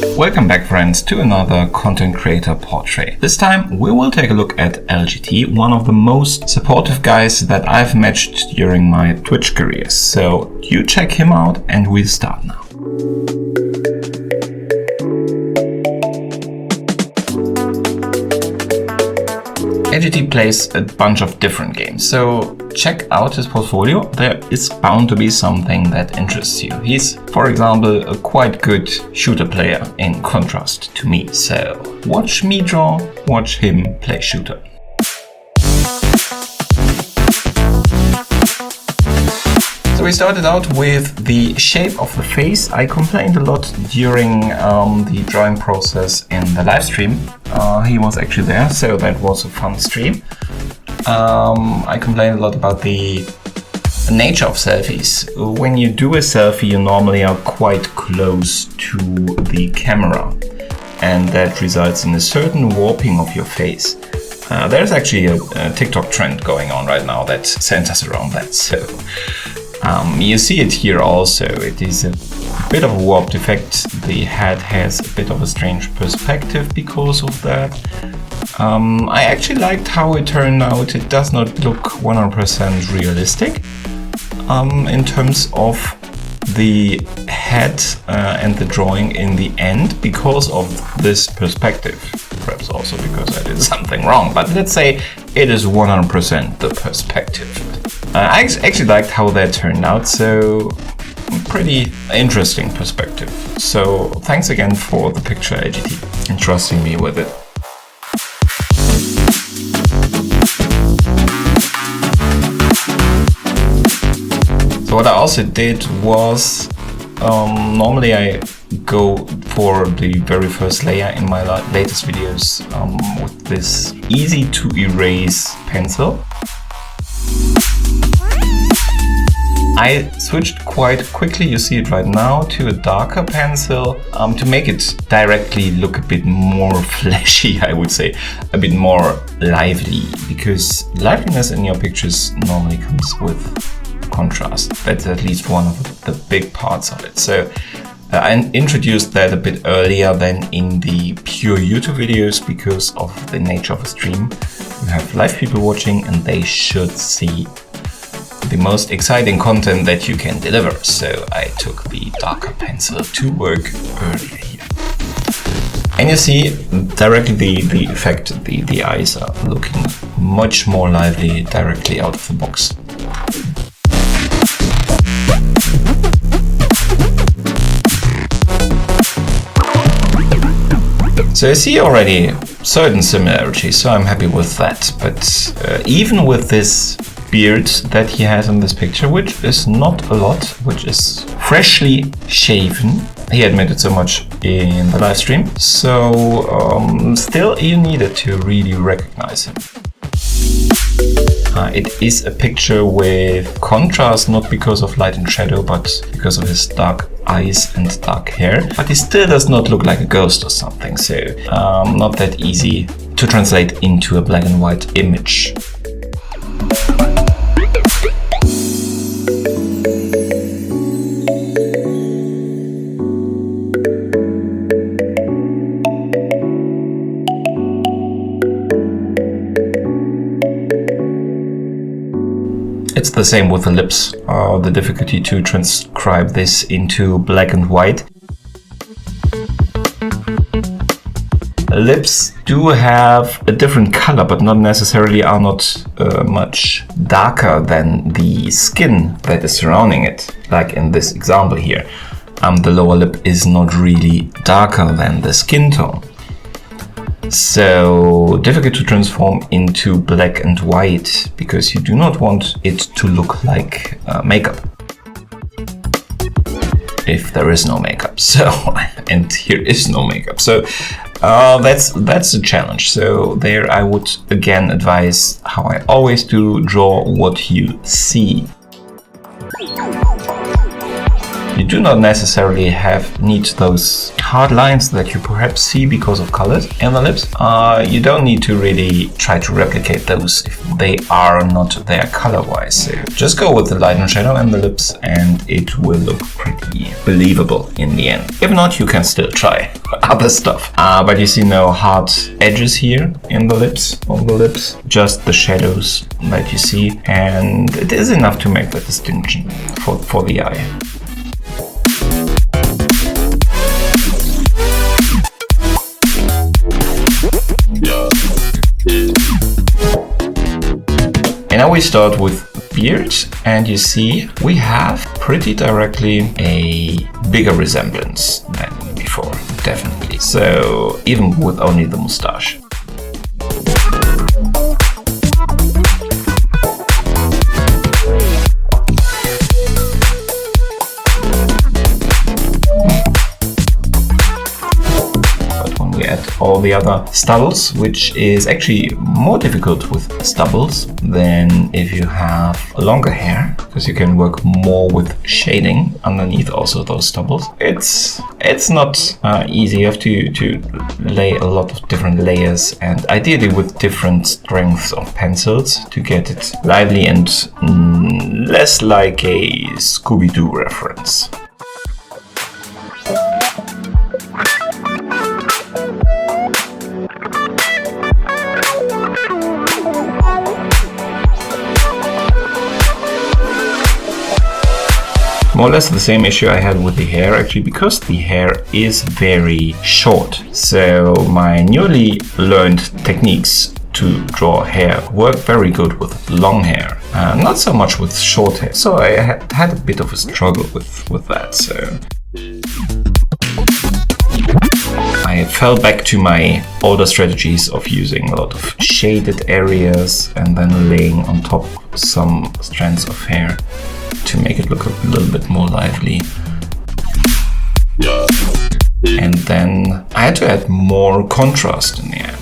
Welcome back, friends, to another content creator portrait. This time we will take a look at LGT, one of the most supportive guys that I've matched during my Twitch career. So you check him out and we'll start now. LGT plays a bunch of different games, so check out his portfolio. There is bound to be something that interests you. He's, for example, a quite good shooter player in contrast to me. So watch me draw, watch him play shooter. So we started out with the shape of the face. I complained a lot during the drawing process in the live stream. He was actually there, so that was a fun stream. I complained a lot about the nature of selfies. When you do a selfie, you normally are quite close to the camera, and that results in a certain warping of your face. There's actually a TikTok trend going on right now that centers around that. So you see it here also. It is a bit of a warped effect. The head has a bit of a strange perspective because of that. I actually liked how it turned out. It does not look 100% realistic in terms of the head and the drawing in the end because of this perspective. Perhaps also because I did something wrong, but let's say it is 100% the perspective. I actually liked how that turned out, so pretty interesting perspective. So thanks again for the picture, LGT, and trusting me with it. So what I also did was, normally I go for the very first layer in my latest videos with this easy to erase pencil. I switched quite quickly, you see it right now, to a darker pencil to make it directly look a bit more fleshy, I would say, a bit more lively, because liveliness in your pictures normally comes with contrast. That's at least one of the big parts of it. So I introduced that a bit earlier than in the pure YouTube videos because of the nature of a stream. You have live people watching and they should see the most exciting content that you can deliver. So I took the darker pencil to work earlier here. And you see directly the effect, the eyes are looking much more lively directly out of the box. So I see already certain similarities, so I'm happy with that. But even with this beard that he has in this picture, which is not a lot, which is freshly shaven, he admitted so much in the live stream, so still you needed to really recognize him. It is a picture with contrast, not because of light and shadow, but because of his dark eyes and dark hair. But he still does not look like a ghost or something, so not that easy to translate into a black and white image. It's the same with the lips, the difficulty to transcribe this into black and white. Lips do have a different color, but not necessarily are not much darker than the skin that is surrounding it, like in this example here. The lower lip is not really darker than the skin tone. So difficult to transform into black and white because you do not want it to look like makeup if there is no makeup. So and here is no makeup. So that's a challenge. So there I would again advise how I always do: draw what you see. You do not necessarily need those hard lines that you perhaps see because of colors in the lips. You don't need to really try to replicate those if they are not there color-wise. So just go with the light and shadow in the lips and it will look pretty believable in the end. If not, you can still try other stuff. But you see no hard edges here in the lips, on the lips, just the shadows that you see, and it is enough to make the distinction for the eye. And now we start with beard, and you see we have pretty directly a bigger resemblance than before, definitely. So even with only the mustache. All the other stubbles, which is actually more difficult with stubbles than if you have longer hair, because you can work more with shading underneath also those stubbles. It's not easy. You have to lay a lot of different layers, and ideally with different strengths of pencils to get it lively and less like a Scooby-Doo reference. More or less the same issue I had with the hair, actually, because the hair is very short. So my newly learned techniques to draw hair work very good with long hair, not so much with short hair. So I had a bit of a struggle with that. So I fell back to my older strategies of using a lot of shaded areas and then laying on top some strands of hair to make it look a little bit more lively. And then I had to add more contrast in the end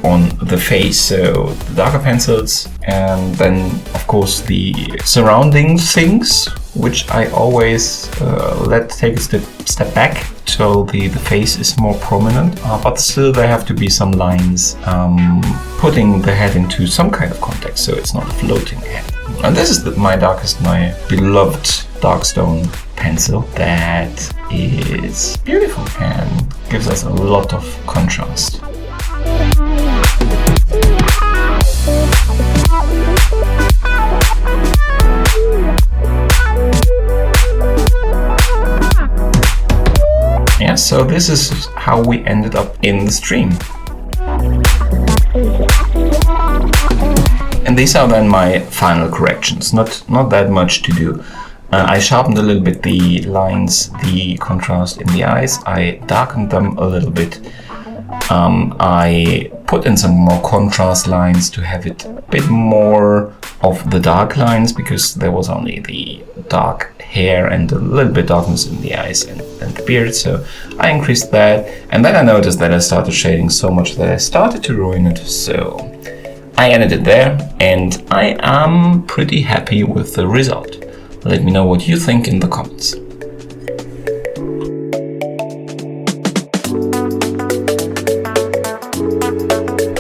on the face, so the darker pencils, and then of course the surrounding things, which I always let take a step back till the face is more prominent, but still there have to be some lines putting the head into some kind of context, so it's not a floating head. And this is my beloved Darkstone pencil that is beautiful and gives us a lot of contrast. Yeah, so this is how we ended up in the stream. And these are then my final corrections, not that much to do. I sharpened a little bit the lines, the contrast in the eyes, I darkened them a little bit. I put in some more contrast lines to have it a bit more of the dark lines, because there was only the dark hair and a little bit darkness in the eyes and the beard, so I increased that. And then I noticed that I started shading so much that I started to ruin it, so I ended it there, and I am pretty happy with the result. Let me know what you think in the comments.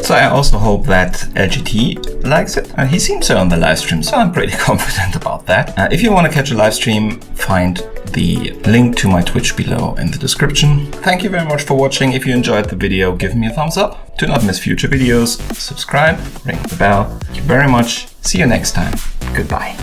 So I also hope that LGT likes it. He seems so on the live stream, so I'm pretty confident about that. If you want to catch a live stream, find the link to my Twitch below in the description. Thank you very much for watching. If you enjoyed the video, give me a thumbs up. Do not miss future videos. Subscribe, ring the bell. Thank you very much. See you next time. Goodbye.